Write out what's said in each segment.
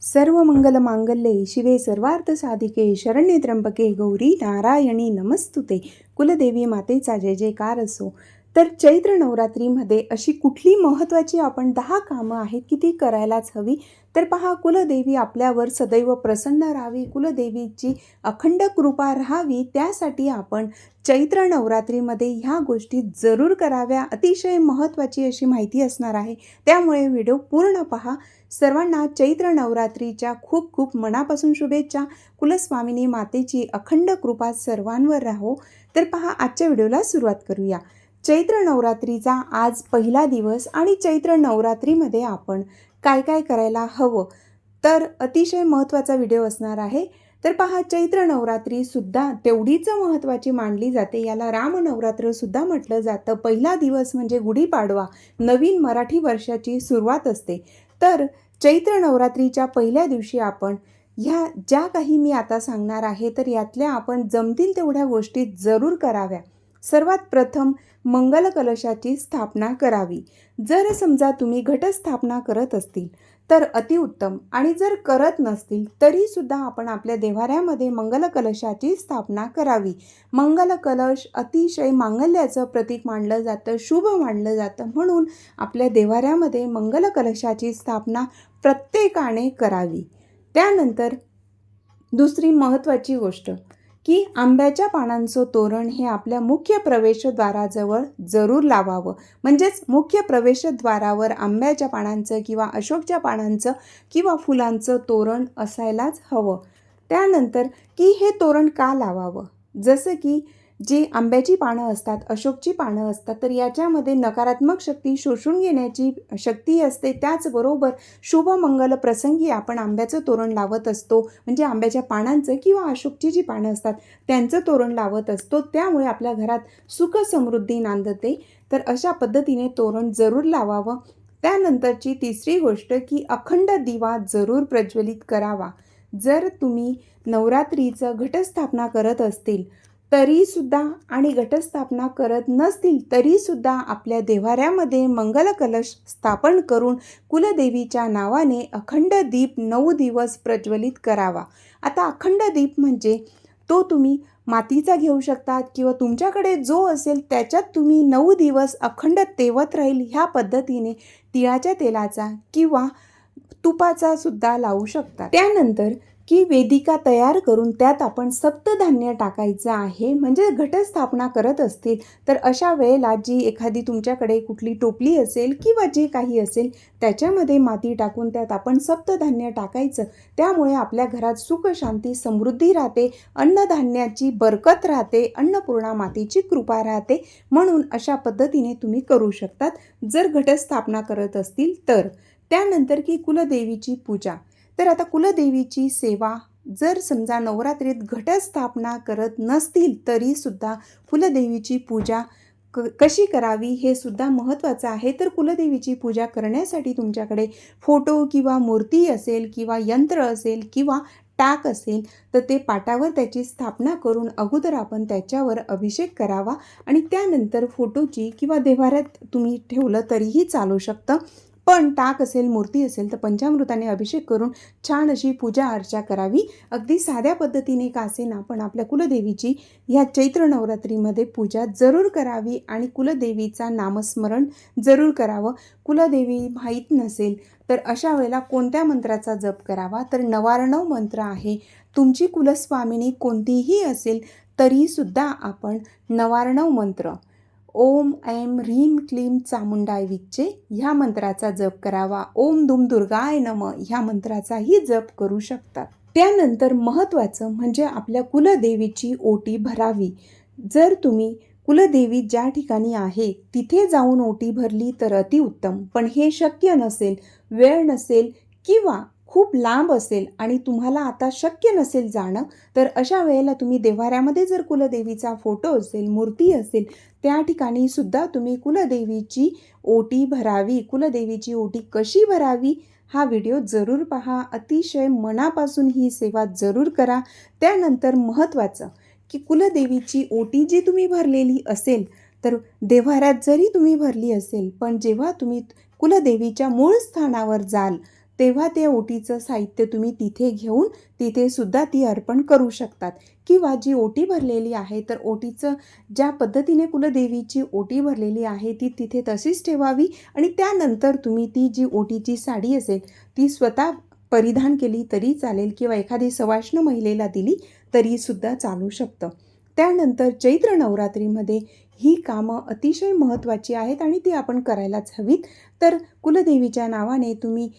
सर्व मंगल मांगल्ये शिवे सर्वार्थ साधिके शरण्ये त्र्यंबके गौरी नारायणी नमस्तुते। कुलदेवी मातेचा जय जयकार असो। तर चैत्र नवरात्रीमध्ये अशी कुठली महत्त्वाची आपण 10 कामं आहेत की ती करायलाच हवी। तर पहा, कुलदेवी आपल्यावर सदैव प्रसन्न राहावी, कुलदेवीची अखंड कृपा राहावी, त्यासाठी आपण चैत्र नवरात्रीमध्ये ह्या गोष्टी जरूर कराव्या। अतिशय महत्त्वाची अशी माहिती असणार आहे, त्यामुळे व्हिडिओ पूर्ण पहा। सर्वांना चैत्र नवरात्रीच्या खूप खूप मनापासून शुभेच्छा। कुलस्वामिनी मातेची अखंड कृपा सर्वांवर राहो। तर पहा, आजच्या व्हिडिओला सुरुवात करूया। चैत्र नवरात्रीचा आज पहिला दिवस आणि चैत्र नवरात्रीमध्ये आपण काय काय करायला हवं, तर अतिशय महत्त्वाचा व्हिडिओ असणार आहे। तर पहा, चैत्र नवरात्री सुद्धा तेवढीच महत्त्वाची मानली जाते। याला रामनवरात्र सुद्धा म्हटलं जातं। पहिला दिवस म्हणजे गुढीपाडवा, नवीन मराठी वर्षाची सुरुवात असते। तर चैत्र नवरात्रीच्या पहिल्या दिवशी आपण ह्या ज्या काही मी आता सांगणार आहे, तर यातल्या आपण जमतील तेवढ्या गोष्टी जरूर कराव्या। सर्वात प्रथम मंगल कलशाची स्थापना करावी। जर समजा तुम्ही घटस्थापना करत असतील तर अतिउत्तम, आणि जर करत नसतील तरी सुद्धा आपण आपल्या देव्हाऱ्यामध्ये मंगल कलशाची स्थापना करावी। मंगल कलश अतिशय मांगल्याचं प्रतीक मानलं जातं, शुभ मानलं जातं, म्हणून आपल्या देव्हाऱ्यामध्ये मंगल कलशाची स्थापना प्रत्येकाने करावी। त्यानंतर दुसरी महत्त्वाची गोष्ट की आंब्याच्या पानांचं तोरण हे आपल्या मुख्य प्रवेशद्वाराजवळ जरूर लावावं। म्हणजेच मुख्य प्रवेशद्वारावर आंब्याच्या पानांचं किंवा अशोकच्या पानांचं किंवा फुलांचं तोरण असायलाच हवं। त्यानंतर की हे तोरण का लावावं, जसं की जी आंब्याची पानं असतात, अशोकची पानं असतात, तर याच्यामध्ये नकारात्मक शक्ती शोषून घेण्याची शक्ती असते। त्याचबरोबर शुभ मंगल प्रसंगी आपण आंब्याचं तोरण लावत असतो, म्हणजे आंब्याच्या पानांचं किंवा अशोकची जी पानं असतात त्यांचं तोरण लावत असतो, त्यामुळे आपल्या घरात सुख समृद्धी नांदते। तर अशा पद्धतीने तोरण जरूर लावावं। त्यानंतरची तिसरी गोष्ट की अखंड दिवा जरूर प्रज्वलित करावा। जर तुम्ही नवरात्रीचं घटस्थापना करत असतील तरीसुद्धा आणि घटस्थापना करत नसतील तरीसुद्धा आपल्या देव्हाऱ्यामध्ये मंगल कलश स्थापन करून कुलदेवीच्या नावाने अखंड दीप 9 दिवस प्रज्वलित करावा। आता अखंड दीप म्हणजे तो तुम्ही मातीचा घेऊ शकतात किंवा तुमच्याकडे जो असेल त्याच्यात तुम्ही 9 दिवस अखंड तेवत राहील, ह्या पद्धतीने तिळाच्या तेलाचा किंवा तुपाचा सुद्धा लावू शकतात। त्यानंतर की वेदिका तयार करून त्यात आपण सप्तधान्य टाकायचं आहे। म्हणजे घटस्थापना करत असतील तर अशा वेळेला जी एखादी तुमच्याकडे कुठली टोपली असेल किंवा जे काही असेल त्याच्यामध्ये माती टाकून त्यात आपण सप्तधान्य टाकायचं। त्यामुळे आपल्या घरात सुख शांती समृद्धी राहते, अन्नधान्याची बरकत राहते, अन्नपूर्णा मातेची कृपा राहते। म्हणून अशा पद्धतीने तुम्ही करू शकतात जर घटस्थापना करत असतील तर। त्यानंतर की कुलदेवीची पूजा। तर आता कुलदेवीची सेवा जर समजा नवरात्रीत घटस्थापना करत नसतील तरीसुद्धा कुलदेवीची पूजा कशी करावी हे सुद्धा महत्त्वाचं आहे। तर कुलदेवीची पूजा करण्यासाठी तुमच्याकडे फोटो किंवा मूर्ती असेल किंवा यंत्र असेल किंवा टाक असेल तर ते पाटावर त्याची स्थापना करून अगोदर आपण त्याच्यावर अभिषेक करावा, आणि त्यानंतर फोटोची किंवा देव्हाऱ्यात तुम्ही ठेवलं तरीही चालू शकतं। पण टाक असेल, मूर्ती असेल तर पंचामृताने अभिषेक करून छान अशी पूजा अर्चा करावी। अगदी साध्या पद्धतीने का असेना पण आपल्या कुलदेवीची ह्या चैत्र नवरात्रीमध्ये पूजा जरूर करावी आणि कुलदेवीचा नामस्मरण जरूर करावं। कुलदेवी माहीत नसेल तर अशा वेळेला कोणत्या मंत्राचा जप करावा, तर 99 मंत्र आहे। तुमची कुलस्वामिनी कोणतीही असेल तरीसुद्धा आपण 99 मंत्र ओम ऐं ह्रीं क्लीं चामुंडाय विच्चे ह्या मंत्राचा जप करावा। ओम दुम दुर्गाय नमः ह्या मंत्राचाही जप करू शकतात। त्यानंतर महत्त्वाचं म्हणजे आपल्या कुलदेवीची ओटी भरावी। जर तुम्ही कुलदेवी ज्या ठिकाणी आहे तिथे जाऊन ओटी भरली तर अतिउत्तम, पण हे शक्य नसेल, वेळ नसेल किंवा खूप लांब असेल आणि तुम्हाला आता शक्य नसेल जाणं, तर अशा वेळेला तुम्ही देव्हाऱ्यामध्ये जर कुलदेवीचा फोटो असेल, मूर्ती असेल, त्या ठिकाणी सुद्धा तुम्ही कुलदेवीची ओटी भरावी। कुलदेवीची ओटी कशी भरावी हा व्हिडिओ जरूर पहा। अतिशय मनापासून ही सेवा जरूर करा। त्यानंतर महत्त्वाचं की कुलदेवीची ओटी जी तुम्ही भरलेली असेल तर देव्हाऱ्यात जरी तुम्ही भरली असेल, पण जेव्हा तुम्ही कुलदेवीच्या मूळ स्थानावर जाल तेव्हा त्या ओटीचं साहित्य तुम्ही तिथे घेऊन तिथे सुद्धा ती अर्पण करू शकतात. किंवा जी ओटी भरलेली आहे तर ओटीचं ज्या पद्धतीने कुलदेवीची ओटी भरलेली आहे ती तिथे तशीच ठेवावी आणि त्यानंतर तुम्ही ती जी ओटीची साडी असेल ती स्वतः परिधान केली तरी चालेल किंवा एखादी सवाष्ण महिलेला दिली तरीसुद्धा चालू शकतं. त्यानंतर चैत्र नवरात्रीमध्ये ही कामं अतिशय महत्त्वाची आहेत आणि ती आपण करायलाच हवीत. तर कुलदेवीच्या नावाने तुम्ही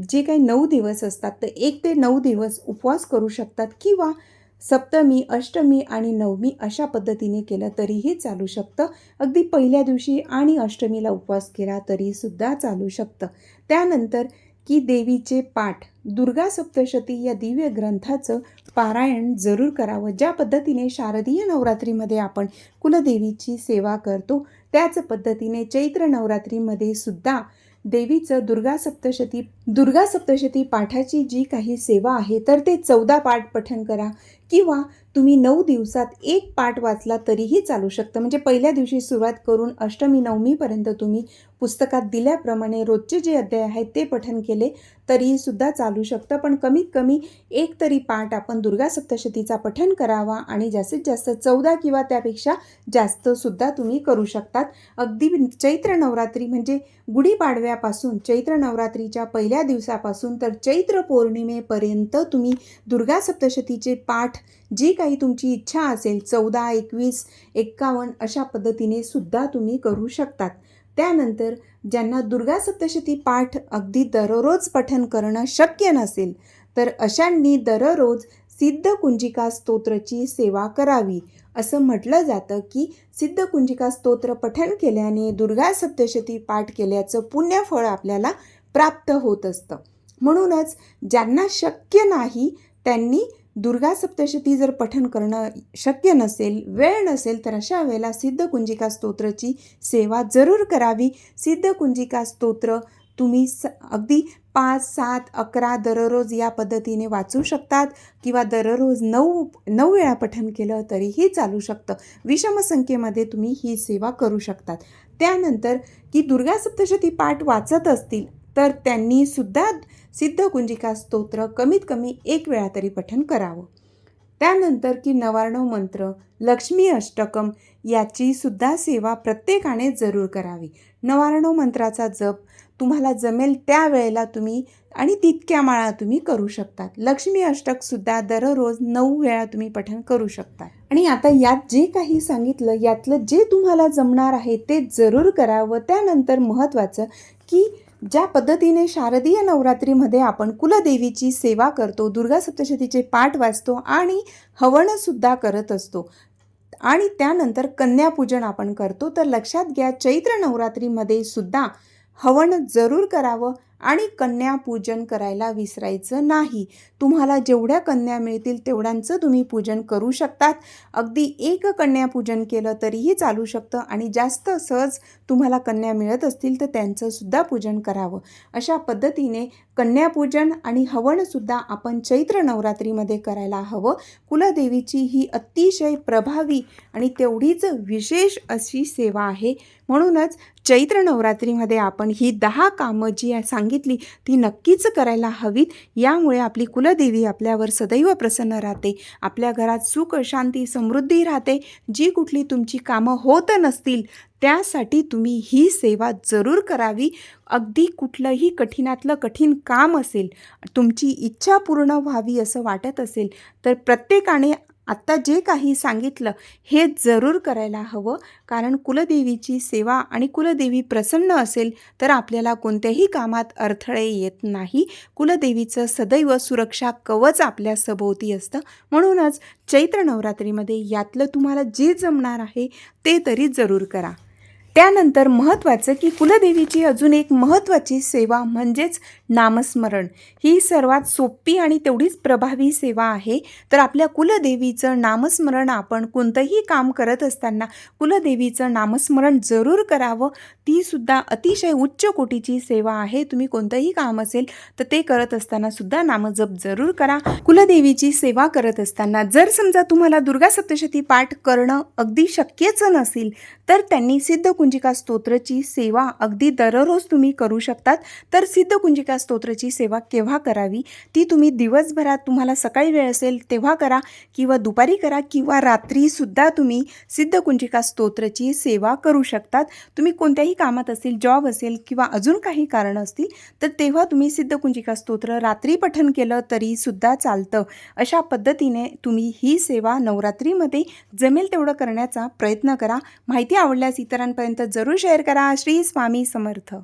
जे काही 9 दिवस असतात तर 1 ते 9 दिवस उपवास करू शकतात किंवा सप्तमी, अष्टमी आणि नवमी अशा पद्धतीने केलं तरीही चालू शकतं. अगदी पहिल्या दिवशी आणि अष्टमीला उपवास केला तरीसुद्धा चालू शकतं. त्यानंतर की देवीचे पाठ दुर्गा सप्तशती या दिव्य ग्रंथाचं पारायण जरूर करावं. ज्या पद्धतीने शारदीय नवरात्रीमध्ये आपण कुलदेवीची सेवा करतो त्याच पद्धतीने चैत्र नवरात्रीमध्ये सुद्धा देवीचं दुर्गा सप्तशती पाठाची जी काही सेवा आहे तर ते 14 पाठ पठण करा किंवा तुम्ही 9 दिवसात 1 पाठ वाचला तरीही चालू शकतं. म्हणजे पहिल्या दिवशी सुरुवात करून अष्टमी नवमीपर्यंत तुम्ही पुस्तकात दिल्याप्रमाणे रोजचे जे अध्याय आहेत ते पठण केले तरीसुद्धा चालू शकतं. पण कमीत कमी 1 तरी पाठ आपण दुर्गा सप्तशतीचा पठण करावा आणि जास्तीत जास्त 14 किंवा त्यापेक्षा जास्तसुद्धा तुम्ही करू शकतात. अगदी चैत्र नवरात्री म्हणजे गुढीपाडव्यापासून चैत्र नवरात्रीच्या पहिल्या दिवसापासून तर चैत्र पौर्णिमेपर्यंत तुम्ही दुर्गा सप्तशतीचे पाठ जी काही तुमची इच्छा असेल 14, 21, 51 अशा पद्धतीने सुद्धा तुम्ही करू शकतात. त्यानंतर ज्यांना दुर्गा सप्तशती पाठ अगदी दररोज पठण करणं शक्य नसेल तर अशांनी दररोज सिद्धकुंजिका स्तोत्राची सेवा करावी. असं म्हटलं जातं की सिद्धकुंजिका स्तोत्र पठण केल्याने दुर्गा सप्तशती पाठ केल्याचं पुण्यफळ आपल्याला प्राप्त होत असतं. म्हणूनच ज्यांना शक्य नाही त्यांनी दुर्गा सप्तशती जर पठण करणं शक्य नसेल, वेळ नसेल तर अशा वेळेला सिद्धकुंजिका स्तोत्राची सेवा जरूर करावी. सिद्धकुंजिका स्तोत्र तुम्ही अगदी 5, 7, 11 दररोज या पद्धतीने वाचू शकतात किंवा दररोज 9 वेळा पठण केलं तरीही चालू शकतं. विषम संख्येमध्ये तुम्ही ही सेवा करू शकतात. त्यानंतर की दुर्गा सप्तशती पाठ वाचत असतील तर त्यांनी सुद्धा सिद्धकुंजिका स्तोत्र कमीत कमी 1 वेळा तरी पठण करावं. त्यानंतर की नवार्णव मंत्र, लक्ष्मी अष्टकम याची सुद्धा सेवा प्रत्येकाने जरूर करावी. नवार्णव मंत्राचा जप तुम्हाला जमेल त्या वेळेला तुम्ही आणि तितक्या माळा तुम्ही करू शकतात. लक्ष्मी अष्टकसुद्धा दररोज 9 वेळा तुम्ही पठण करू शकता. आणि आता यात जे काही सांगितलं यातलं जे तुम्हाला जमणार आहे ते जरूर करावं. त्यानंतर महत्त्वाचं की ज्या पद्धतीने शारदीय नवरात्रीमध्ये आपण कुलदेवीची सेवा करतो, दुर्गा सप्तशतीचे पाठ वाचतो आणि हवनसुद्धा करत असतो आणि त्यानंतर कन्यापूजन आपण करतो, तर लक्षात घ्या चैत्र नवरात्रीमध्ये सुद्धा हवन जरूर करावं आणि कन्यापूजन करायला विसरायचं नाही. तुम्हाला जेवढ्या कन्या मिळतील तेवढ्यांचं तुम्ही पूजन करू शकतात. अगदी 1 कन्यापूजन केलं तरीही चालू शकतं आणि जास्त सहज तुम्हाला कन्या मिळत असतील तर त्यांचंसुद्धा पूजन करावं. अशा पद्धतीने कन्यापूजन आणि हवनसुद्धा आपण चैत्र नवरात्रीमध्ये करायला हवं. कुलदेवीची ही अतिशय प्रभावी आणि तेवढीच विशेष अशी सेवा आहे. म्हणूनच चैत्र नवरात्रीमध्ये आपण ही 10 कामं जी सांगितली ती नक्कीच करायला हवीत. यामुळे आपली कुलदेवी आपल्यावर सदैव प्रसन्न राहते, आपल्या घरात सुख, शांती, समृद्धी राहते. जी कुठली तुमची कामं होत नसतील त्यासाठी तुम्ही ही सेवा जरूर करावी. अगदी कुठलंही कठीणातलं कठीण काम असेल, तुमची इच्छा पूर्ण व्हावी असं वाटत असेल तर प्रत्येकाने आत्ता जे काही सांगितलं हे जरूर करायला हवं. कारण कुलदेवीची सेवा आणि कुलदेवी प्रसन्न असेल तर आपल्याला कोणत्याही कामात अडथळे येत नाही. कुलदेवीचं सदैव सुरक्षा कवच आपल्या सभोवती असतं. म्हणूनच चैत्र नवरात्रीमध्ये यातलं तुम्हाला जे जमणार आहे ते तरी जरूर करा. त्यानंतर महत्त्वाचं की कुलदेवीची अजून एक महत्त्वाची सेवा म्हणजेच नामस्मरण. ही सर्वात सोपी आणि तेवढीच प्रभावी सेवा आहे. तर आपल्या कुलदेवीचं नामस्मरण आपण कोणतंही काम करत असताना कुलदेवीचं नामस्मरण जरूर करावं. तीसुद्धा अतिशय उच्च कोटीची सेवा आहे. तुम्ही कोणतंही काम असेल तर ते करत असताना सुद्धा नामजप जरूर करा. कुलदेवीची सेवा करत असताना जर समजा तुम्हाला दुर्गा सप्तशती पाठ करणं अगदी शक्यच नसेल तर त्यांनी सिद्धकुंजिका सिद्धकुंजिका स्तोत्रची सेवा अगदी दररोज तुम्ही करू शकतात. तर सिद्धकुंजिका स्तोत्रची सेवा केव्हा करावी, ती तुम्ही दिवसभरात तुम्हाला सकाळी वेळ असेल तेव्हा करा किंवा दुपारी करा किंवा रात्रीसुद्धा तुम्ही सिद्धकुंजिका स्तोत्रची सेवा करू शकतात. तुम्ही कोणत्याही कामात असेल, जॉब असेल किंवा अजून काही कारणं असतील तर तेव्हा तुम्ही सिद्धकुंजिका स्तोत्र रात्री पठण केलं तरीसुद्धा चालतं. अशा पद्धतीने तुम्ही ही सेवा नवरात्रीमध्ये जमेल तेवढं करण्याचा प्रयत्न करा. माहिती आवडल्यास इतरांपर्यंत जरूर शेअर करा. श्री स्वामी समर्थ.